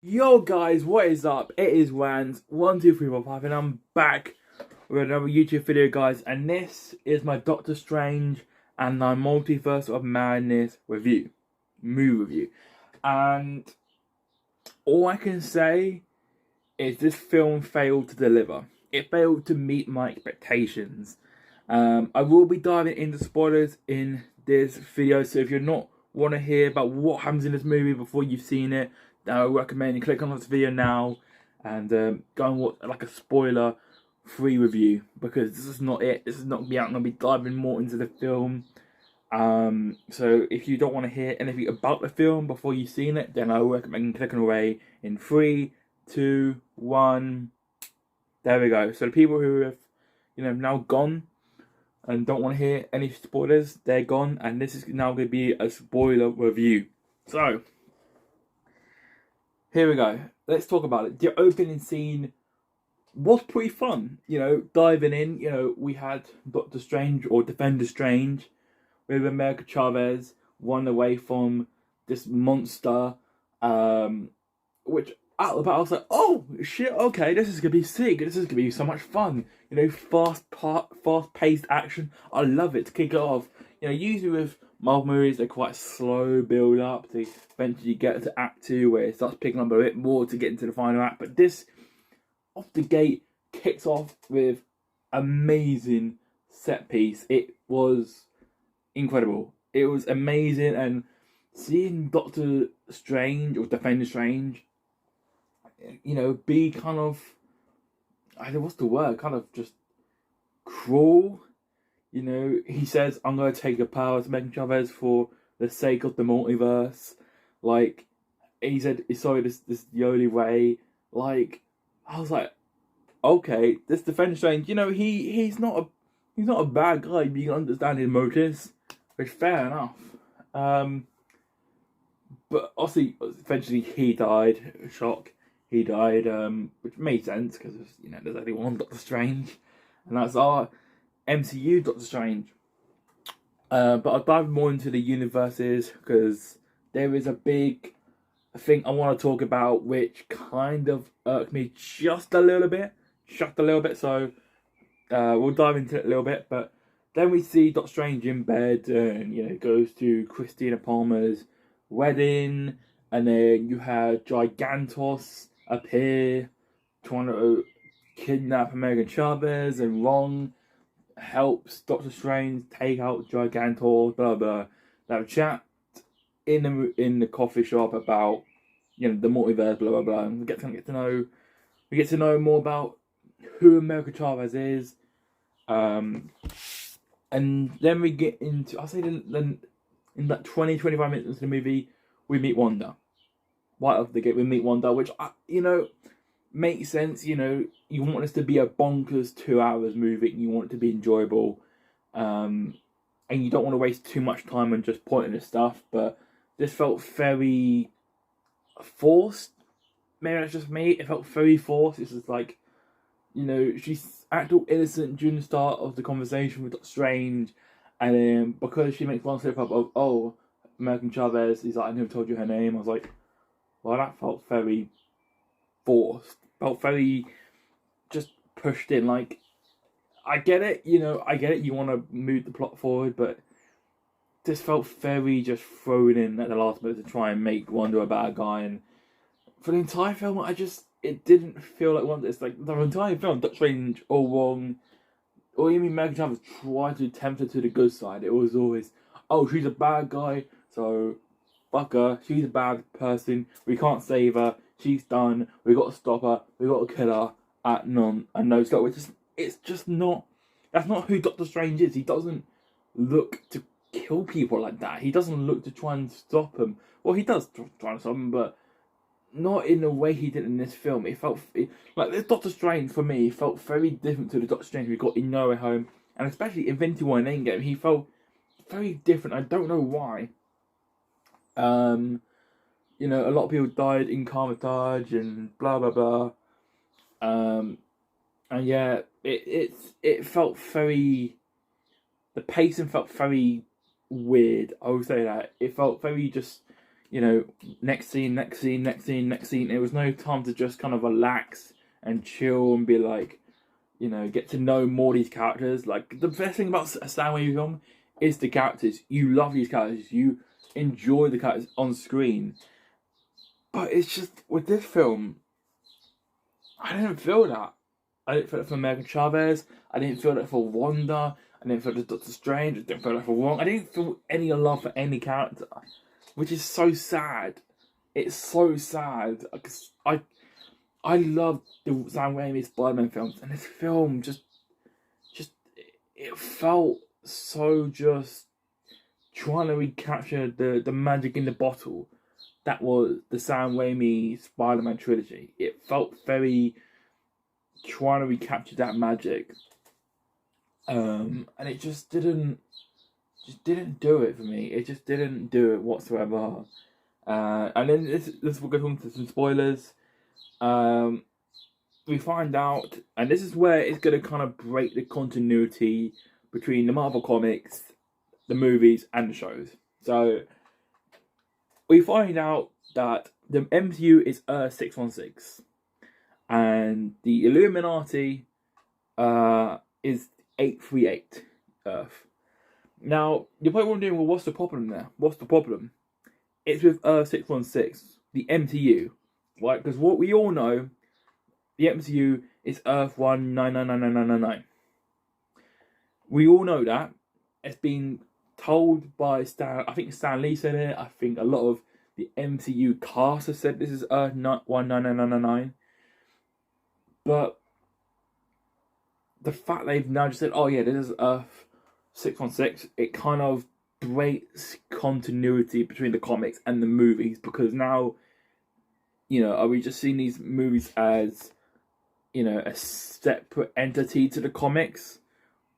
Yo guys, what is up? It is Rans12345 and I'm back with another YouTube video, guys, and this is my Doctor Strange and my Multiverse of Madness movie review. And all I can say is this film failed to deliver. It failed to meet my expectations. I will be diving into spoilers in this video, so if you're not want to hear about what happens in this movie before you've seen it, then I recommend you click on this video now and go and watch like a spoiler-free review, because this is not it. This is not me out. I'm gonna be diving more into the film. So if you don't want to hear anything about the film before you've seen it, then I recommend clicking away in 3, 2, 1. There we go. So the people who have, now gone and don't want to hear any spoilers, they're gone, and this is now going to be a spoiler review. So here we go. Let's talk about it. The opening scene was pretty fun. Diving in. We had Doctor Strange, or Defender Strange, with America Chavez run away from this monster, which out of the bat I was like, oh shit, okay, this is gonna be sick. This is gonna be so much fun. Fast-paced action. I love it to kick it off. Usually with Marvel movies, they're quite slow build up to eventually get to Act 2, where it starts picking up a bit more to get into the final act. But this, off the gate, kicks off with amazing set piece. It was incredible. It was amazing, and seeing Doctor Strange, or Defender Strange, be kind of, I don't know what's the word, kind of just cruel. He says, I'm going to take the power to make Chavez for the sake of the multiverse. Like, he said, sorry, this is the only way. Like, I was like, okay, this Defender Strange, he's not a bad guy. You can understand his motives, which fair enough. But obviously, eventually he died. Shock. He died, which made sense, because there's only one Doctor Strange, and that's our MCU Doctor Strange. But I'll dive more into the universes, because there is a big thing I want to talk about, which kind of irked me just a little bit. So we'll dive into it a little bit. But then we see Doctor Strange in bed, and goes to Christina Palmer's wedding, and then you have Gigantos appear trying to kidnap American Chavez, and Ron helps Doctor Strange take out Gigantor, blah blah. Now chat in the coffee shop about the multiverse, blah blah blah. And we get to know more about who America Chavez is, and then we get into, I'll say, then in that 20-25 minutes into the movie, we meet Wanda. Right off the gate, we meet Wanda, which makes sense. You want this to be a bonkers 2 hours movie, and you want it to be enjoyable, and you don't want to waste too much time on just pointless stuff. But this felt very forced. Maybe that's just me. It felt very forced. This is like, she's acted all innocent during the start of the conversation with Doctor Strange, and then because she makes one slip up of, oh, American Chavez, he's like, I never told you her name. I was like, well, that felt very forced. Felt very just pushed in. Like, I get it, I get it. You want to move the plot forward, but this felt very just thrown in at the last minute to try and make Wanda a bad guy. And for the entire film, it didn't feel like Wanda. It's like the entire film, Doctor Strange all wrong, or even Megan Chavez tried to tempt her to the good side. It was always, oh, she's a bad guy, so fuck her, she's a bad person, we can't save her, she's done, we got to stop her, we got to kill her at no stop. It's just not, that's not who Doctor Strange is. He doesn't look to kill people like that. He doesn't look to try and stop them. Well, he does try and stop them, but not in the way he did in this film. Like this Doctor Strange, for me, felt very different to the Doctor Strange we got in No Way Home, and especially Infinity War and Endgame. He felt very different. I don't know why. A lot of people died in Carmitage and blah blah blah. And yeah, it felt very, the pacing felt very weird. I would say that it felt very just, next scene. There was no time to just kind of relax and chill and be like, get to know more of these characters. Like, the best thing about a Stan Raimi film is the characters. You love these characters. You enjoy the characters on screen. But it's just, with this film, I didn't feel that. I didn't feel it for American Chavez. I didn't feel it for Wanda. I didn't feel it for Doctor Strange. I didn't feel it for Wong. I didn't feel any love for any character. Which is so sad. It's so sad. Because I love the Sam Raimi Spider-Man films, and this film just it felt so just trying to recapture the magic in the bottle that was the Sam Raimi Spider-Man trilogy. It felt very trying to recapture that magic, and it just didn't do it for me. It just didn't do it whatsoever. And then this will go into some spoilers. We find out, and this is where it's going to kind of break the continuity between the Marvel Comics, the movies, and the shows. So, we find out that the MCU is Earth 616, and the Illuminati is 838 Earth. Now, you're probably wondering, well, what's the problem there? What's the problem? It's with Earth 616, the MCU, right? Because what we all know, the MCU is Earth 19999999. We all know that. It's been told by Stan. I think Stan Lee said it. I think a lot of the MCU cast have said this is Earth 199999. But the fact they've now just said, oh yeah, this is Earth 616, it kind of breaks continuity between the comics and the movies, because now, are we just seeing these movies as, a separate entity to the comics?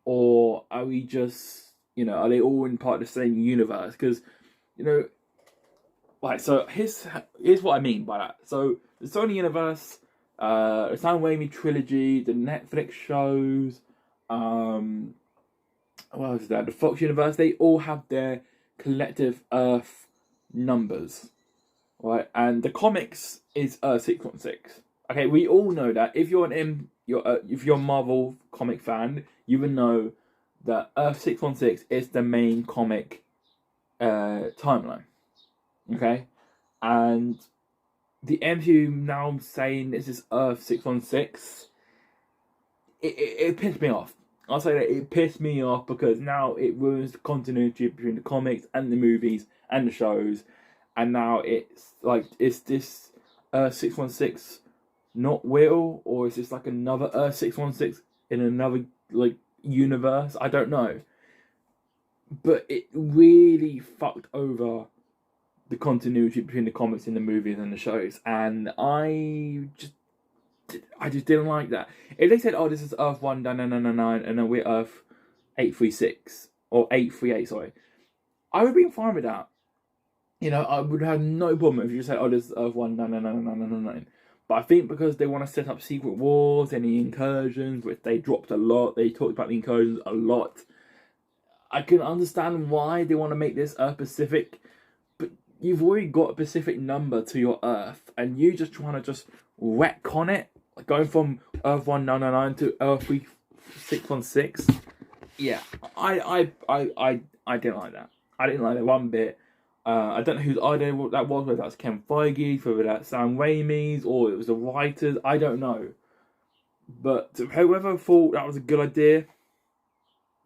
Or are we just, are they all in part of the same universe? Because, so here's what I mean by that. So, the Sony universe, the Sam Raimi trilogy, the Netflix shows, what else is that? The Fox universe, they all have their collective Earth numbers, right? And the comics is Earth 616. Okay, we all know that. If you're if you're a Marvel comic fan, you would know that Earth 616 is the main comic timeline. Okay, and the MCU now saying this is Earth 616, it pissed me off. I'll say that it pissed me off because now it ruins the continuity between the comics and the movies and the shows, and now it's like, is this Earth 616 not real, or is this like another Earth 616 in another universe? I don't know, but it really fucked over the continuity between the comics and the movies and the shows, and I just didn't like that. If they said, oh, this is Earth 1999 and then we're Earth 836 or 838, sorry, I would have been fine with that. I would have no problem if you said, oh, this is Earth 1999. But I think because they want to set up secret wars, any incursions, which they dropped a lot, they talked about the incursions a lot. I can understand why they want to make this Earth Pacific, but you've already got a Pacific number to your Earth, and you just trying to just retcon it, going from Earth 1999 to Earth 616. Yeah, I didn't like that. I didn't like that one bit. I don't know whose idea that was, whether that's Ken Feige's, whether that's Sam Raimi's, or it was the writers, I don't know. But whoever thought that was a good idea,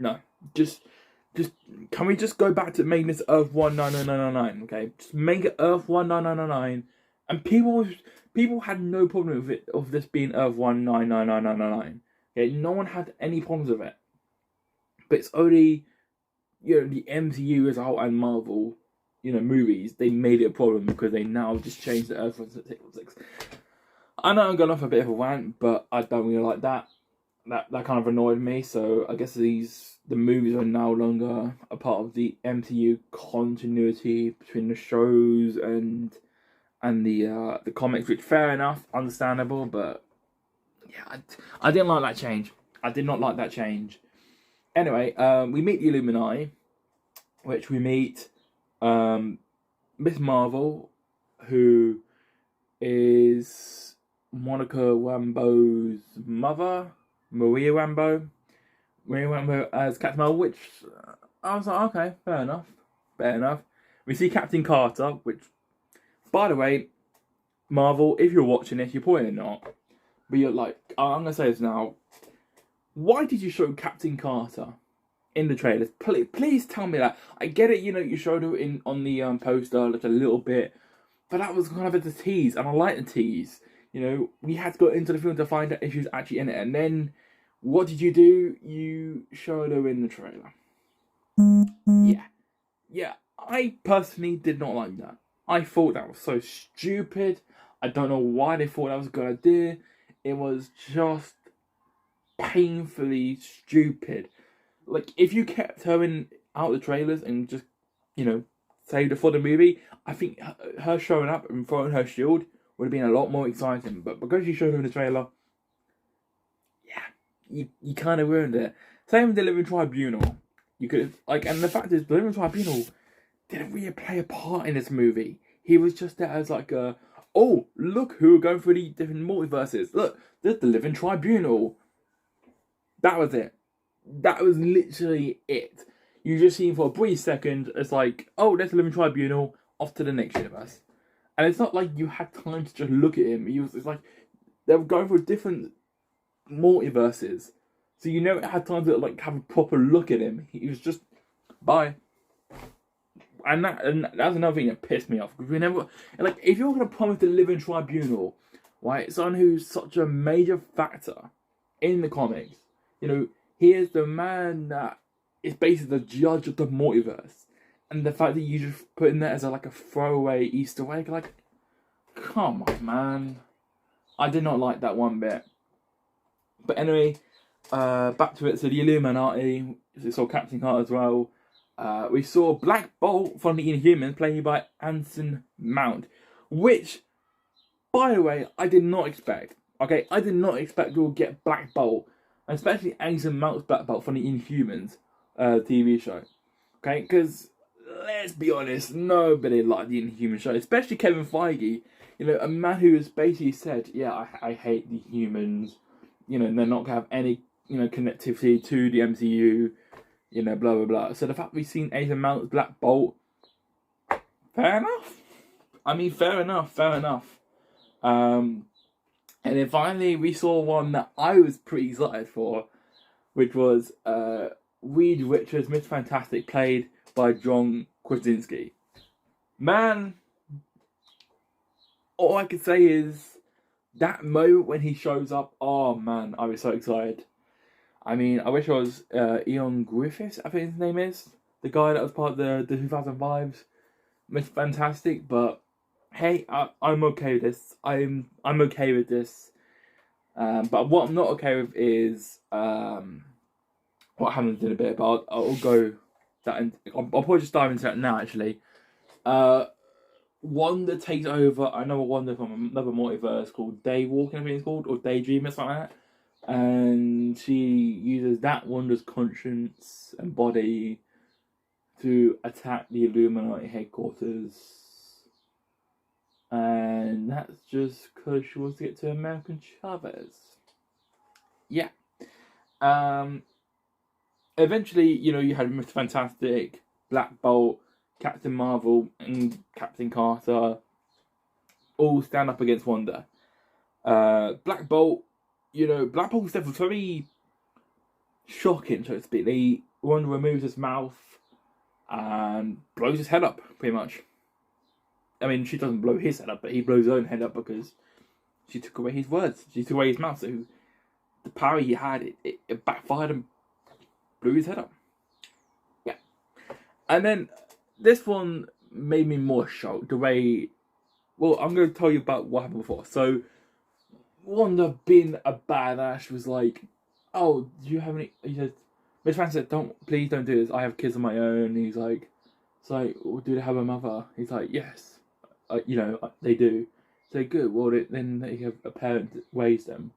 no. Just can we just go back to making this Earth 1999, okay? Just make it Earth 1999, and people had no problem with it, of this being Earth 1999. Okay, no one had any problems with it. But it's only, the MCU as a whole and Marvel, movies, they made it a problem because they now just changed the Earth 616. I know I'm going off a bit of a rant, but I don't really like that. That kind of annoyed me. So I guess the movies are no longer a part of the MCU continuity between the shows and the comics, which fair enough, understandable, but yeah, I didn't like that change. I did not like that change. Anyway, we meet the Illuminati, which we meet Miss Marvel, who is Monica Rambeau's mother, Maria Rambeau. Maria Rambeau as Captain Marvel, which I was like, okay, fair enough. We see Captain Carter, which, by the way, Marvel, if you're watching this, you're probably not, but you're like, I'm gonna say this now. Why did you show Captain Carter in the trailers? Please tell me that. I get it, you showed her on the poster just a little bit, but that was kind of a tease, and I like the tease. We had to go into the film to find out if she was actually in it, and then what did you do? You showed her in the trailer. Yeah. I personally did not like that. I thought that was so stupid. I don't know why they thought that was a good idea. It was just painfully stupid. Like, if you kept her out the trailers and just, saved her for the movie, I think her showing up and throwing her shield would have been a lot more exciting. But because you showed her in the trailer, yeah, you kind of ruined it. Same with the Living Tribunal. You could have, and the fact is, the Living Tribunal didn't really play a part in this movie. He was just there as like oh, look who are going through the different multiverses. Look, there's the Living Tribunal. That was it. That was literally it. You just see him for a brief second. It's like, oh, there's the Living Tribunal. Off to the next universe. And it's not like you had time to just look at him. It's like they were going through different multiverses, so you never had time to have a proper look at him. He was just bye. And that's another thing that pissed me off, because we never, if you're going to promise the Living Tribunal, right, someone who's such a major factor in the comics, he is the man that is basically the judge of the multiverse, and the fact that you just put in there as a throwaway Easter egg, come on, man. I did not like that one bit. But anyway, back to it. So the Illuminati, we saw Captain Carter as well. We saw Black Bolt from the Inhumans, played by Anson Mount, which, by the way, I did not expect. Okay, I did not expect we'll get Black Bolt, especially Anson Mount's Black Bolt from the Inhumans TV show. Okay, because let's be honest, nobody liked the Inhuman show, especially Kevin Feige. A man who has basically said, yeah, I hate the humans. They're not gonna have any connectivity to the MCU. Blah blah blah. So the fact we've seen Anson Mount's Black Bolt, fair enough. I mean, fair enough. And then finally we saw one that I was pretty excited for, which was Reed Richards, Mr. Fantastic, played by John Krasinski. Man, all I can say is that moment when he shows up, oh man, I was so excited. I mean, I wish I was Ian Griffiths, I think his name is. The guy that was part of the 2005's Mr. Fantastic, but hey, I'm okay with this. I'm okay with this. But what I'm not okay with is what happens in a bit, but I'll go that. I'll probably just dive into that now, actually. Wanda takes over another Wanda from another multiverse called Daywalking, I think it's called, or Daydream, or something like that. And she uses that Wanda's conscience and body to attack the Illuminati headquarters. And that's just because she wants to get to American Chavez. Yeah. Eventually, you had Mr. Fantastic, Black Bolt, Captain Marvel, and Captain Carter all stand up against Wanda. Black Bolt, Black Bolt's definitely very shocking, so to speak. Wanda removes his mouth and blows his head up, pretty much. I mean, she doesn't blow his head up, but he blows his own head up because she took away his words. She took away his mouth, so the power he had, it backfired and blew his head up. Yeah. And then this one made me more shocked. The way... Well, I'm going to tell you about what happened before. So, Wanda, being a badass, was like, oh, do you have any... He said, Miss Fan said, please don't do this. I have kids of my own. And he's like, well, do they have a mother? He's like, yes. They do. So good. Well, then they have a parent that raised them,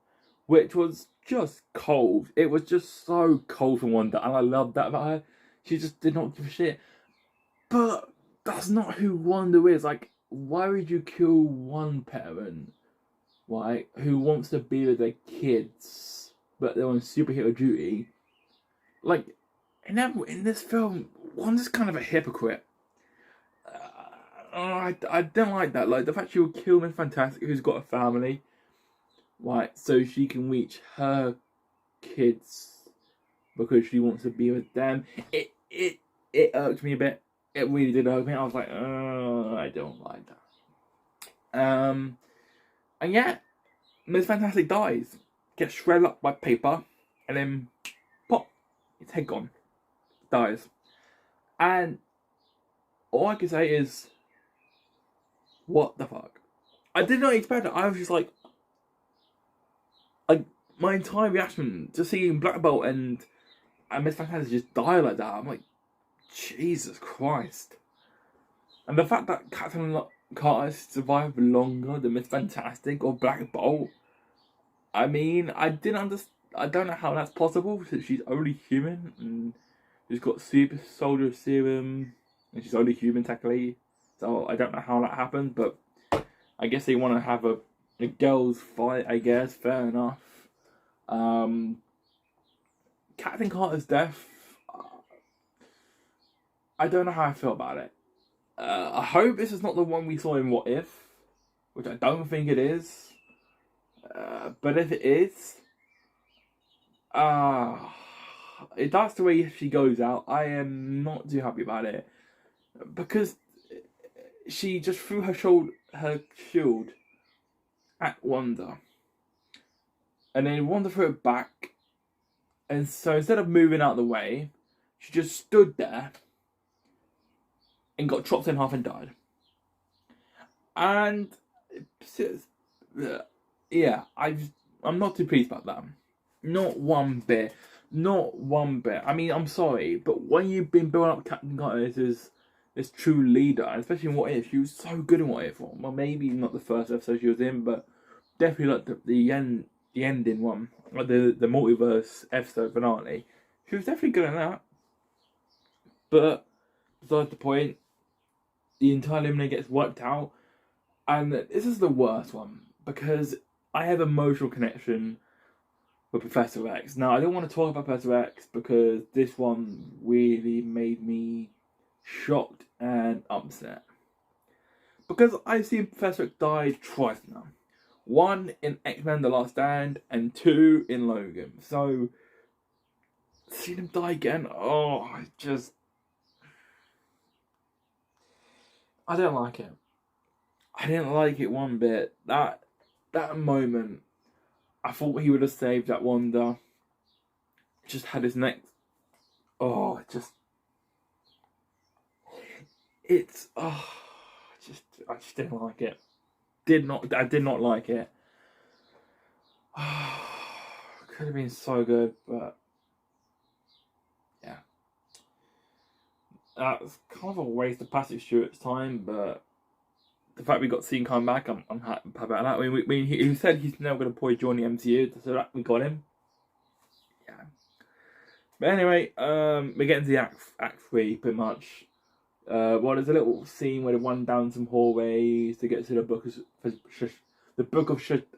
which was just cold. It was just so cold from Wanda, and I loved that about her. She just did not give a shit. But that's not who Wanda is. Like, why would you kill one parent, right, who wants to be with their kids, but they're on superhero duty? Like, in this film, Wanda's kind of a hypocrite. I don't like that. Like, the fact she would kill Miss Fantastic, who's got a family, right, so she can reach her kids because she wants to be with them. It irked me a bit. It really did irk me. I was like, oh, I don't like that. And yeah, Miss Fantastic dies, gets shredded up by paper, and then pop, its head gone, dies. And all I can say is, what the fuck? I did not expect it. I was just like my entire reaction to seeing Black Bolt and Miss Fantastic just die like that. I'm like, Jesus Christ. And the fact that Captain Carter survived longer than Miss Fantastic or Black Bolt, I mean, I don't know how that's possible, since she's only human and she's got super soldier serum and she's only human technically. So I don't know how that happened, but I guess they want to have a girls fight, I guess. Fair enough. Captain Carter's death, I don't know how I feel about it. I hope this is not the one we saw in What If, which I don't think it is. But if it is, if that's the way she goes out, I am not too happy about it, because she just threw her shield at Wanda, and then Wanda threw it back, and so instead of moving out of the way, she just stood there and got chopped in half and died. And yeah, I'm not too pleased about that. Not one bit. Not one bit. I mean, I'm sorry, but when you've been building up Captain Carter as this true leader, and especially in What If, she was so good in What If. Well, maybe not the first episode she was in, but definitely like the ending one, like the Multiverse episode finale. She was definitely good in that. But besides the point, the entire Illuminati gets wiped out, and this is the worst one because I have emotional connection with Professor X. Now, I don't want to talk about Professor X because this one really made me shocked and upset. Because I've seen Professor X die twice now. One in X-Men The Last Stand, and two in Logan. So, seeing him die again, I don't like it. I didn't like it one bit. That moment, I thought he would have saved that Wanda. Just had his neck. I just didn't like it. I did not like it. Could have been so good, but yeah, that's kind of a waste of Patrick Stewart's time. But the fact we got seen come back, I'm happy about that. I mean, he said he's now going to probably join the MCU, so that we got him. Yeah. But anyway, we're getting to the act 3 pretty much. Well, there's a little scene where they run down some hallways to get to the book of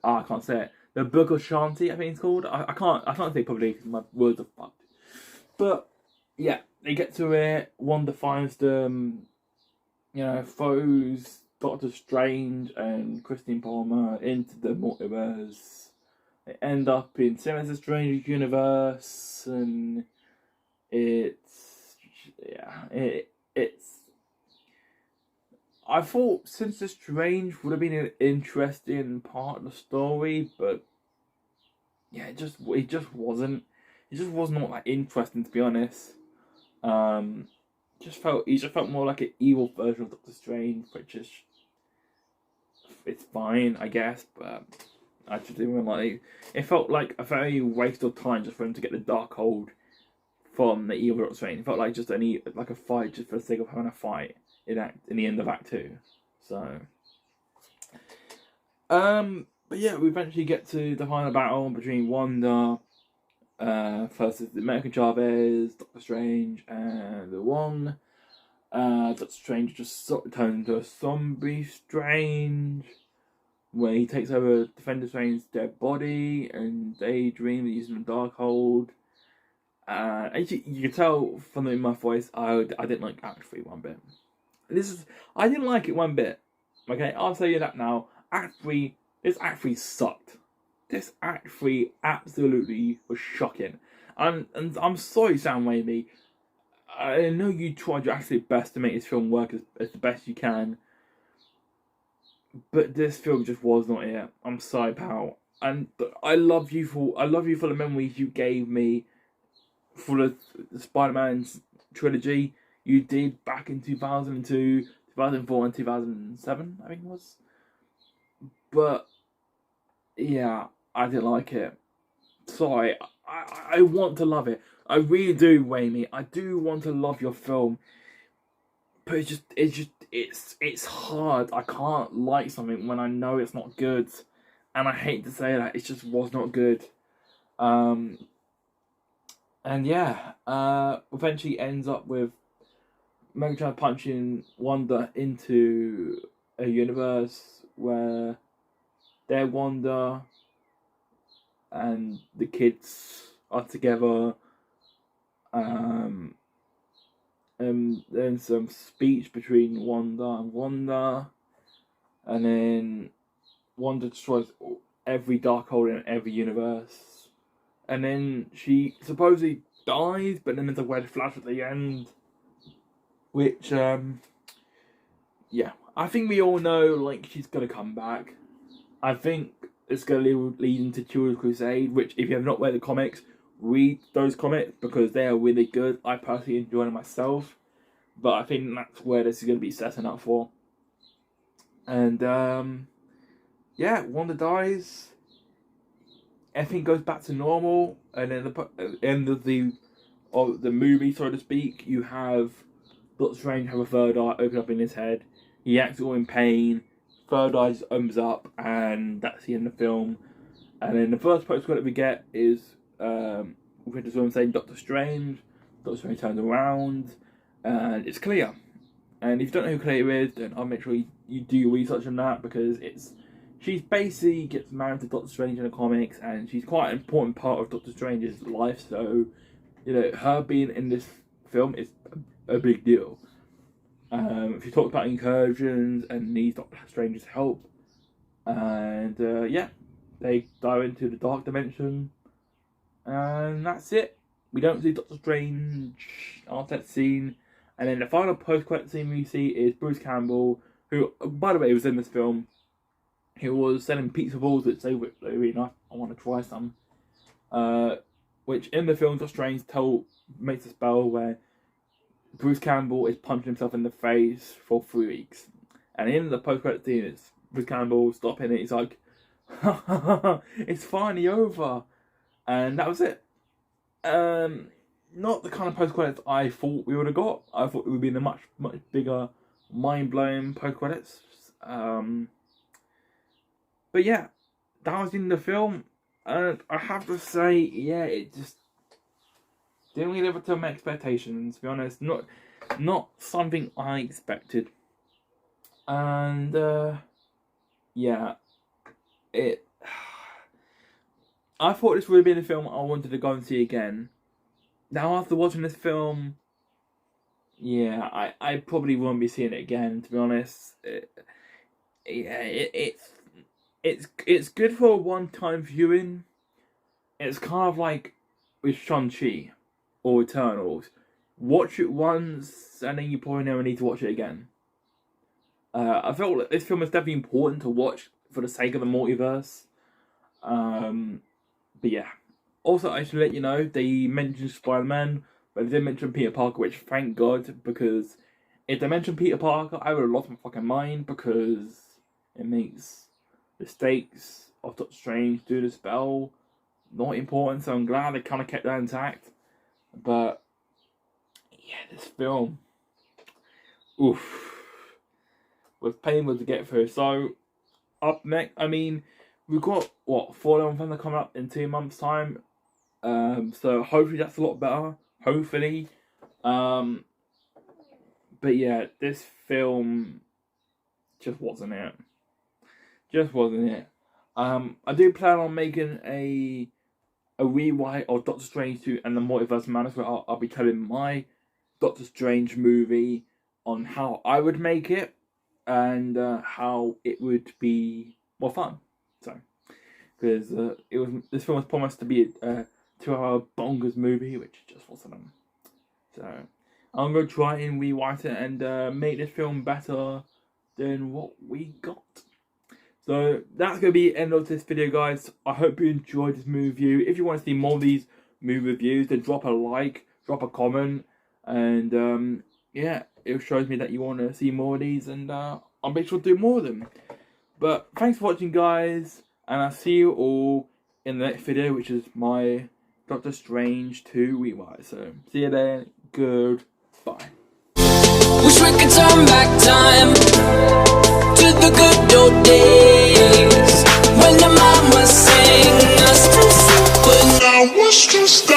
I can't say it. The Book of Shanti, I think it's called. I can't say it publicly because my words are fucked. But yeah, they get to it. Wanda finds them. Throws Doctor Strange and Christine Palmer into the multiverse. They end up in Sinister Strange universe, and it's. I thought Sinister Strange would have been an interesting part of the story, but yeah, it just wasn't. It just was not that interesting, to be honest. He just felt more like an evil version of Doctor Strange, which is it's fine, I guess, but I just didn't like. It felt like a very waste of time just for him to get the Darkhold from the evil Doctor Strange. It felt like just like a fight just for the sake of having a fight in the end of Act 2. So, but yeah, we eventually get to the final battle between Wanda versus the American Chavez, Doctor Strange, and the Wong. Doctor Strange just sort of turns into a zombie Strange, where he takes over Defender Strange's dead body and Daydream using the Darkhold. And you can tell from in my voice, I didn't like Act 3 one bit. I didn't like it one bit. Okay, I'll tell you that now. This Act 3 sucked. This Act 3 absolutely was shocking. And I'm sorry, Sam Raimi. I know you tried your absolute best to make this film work as the best you can. But this film just was not it. I'm sorry, pal. And I love you for the memories you gave me for the Spider-Man trilogy you did back in 2002, 2004 and 2007, I think it was. But yeah, I didn't like it. Sorry, I want to love it. I really do, Raimi. I do want to love your film. But it's hard. I can't like something when I know it's not good. And I hate to say that, it just was not good. And yeah, eventually ends up with Megatron punching Wanda into a universe where they're Wanda and the kids are together. And then some speech between Wanda, and then Wanda destroys every Darkhold in every universe, and then she supposedly dies, but then there's a red flash at the end, which yeah, I think we all know like she's gonna come back. I think it's gonna lead into Children's Crusade, which if you have not read the comics, read those comics because they are really good. I personally enjoy them myself, but I think that's where this is going to be setting up for. And yeah, Wanda dies. Everything goes back to normal, and then the end of the movie, so to speak, you have Doctor Strange have a third eye open up in his head. He acts all in pain. Third eye just opens up, and that's the end of the film. And then the first post-credit we get is we're just saying Doctor Strange. Doctor Strange turns around, and it's Clea. And if you don't know who Clea is, then I'll make sure you do your research on that, because she's basically gets married to Doctor Strange in the comics, and she's quite an important part of Doctor Strange's life. So, you know, her being in this film is a big deal. She talks about incursions and needs Doctor Strange's help, and yeah, they dive into the dark dimension, and that's it. We don't see Doctor Strange after that scene, and then the final post-credit scene we see is Bruce Campbell, who, by the way, was in this film. He was selling pizza balls, which they were really nice. I want to try some. Which in the film, Doctor Strange makes a spell where Bruce Campbell is punching himself in the face for 3 weeks. And in the post-credit scene, it's Bruce Campbell stopping it. He's like, it's finally over. And that was it. Not the kind of post-credits I thought we would have got. I thought it would be the much bigger, mind-blowing post-credits. But yeah, that was in the film. And I have to say, yeah, it just didn't really live up to my expectations, to be honest. Not something I expected. And yeah, I thought this would have been a film I wanted to go and see again. Now, after watching this film, yeah, I probably won't be seeing it again, to be honest. It's good for a one-time viewing. It's kind of like with Shang-Chi or Eternals. Watch it once, and then you probably never need to watch it again. I felt like this film is definitely important to watch for the sake of the multiverse. But yeah. Also, I should let you know, they mentioned Spider-Man, but they didn't mention Peter Parker, which thank God, because if they mentioned Peter Parker, I would have lost my fucking mind, because it makes the stakes of Doctor Strange do the spell not important, so I'm glad they kind of kept that intact. But yeah, this film, oof, was painful to get through. So up next, I mean, we've got what, Fallen Thunder coming up in 2 months' time. So hopefully that's a lot better. Hopefully, but But yeah, this film just wasn't it. Just wasn't it. I do plan on making a rewrite of Doctor Strange 2 and the Multiverse of Madness, where I'll be telling my Doctor Strange movie on how I would make it and how it would be more fun. So, because this film was promised to be a 2-hour bonkers movie, which just wasn't. So, I'm gonna try and rewrite it and make this film better than what we got. So that's going to be the end of this video, guys. I hope you enjoyed this movie review. If you want to see more of these movie reviews, then drop a like, drop a comment, and yeah, it shows me that you want to see more of these, and I'll make sure to do more of them. But thanks for watching, guys, and I'll see you all in the next video, which is my Doctor Strange 2 rewrite. So see you then. Goodbye. Wish we could turn back time to the good old days when the mama sang us to sleep, but now it's just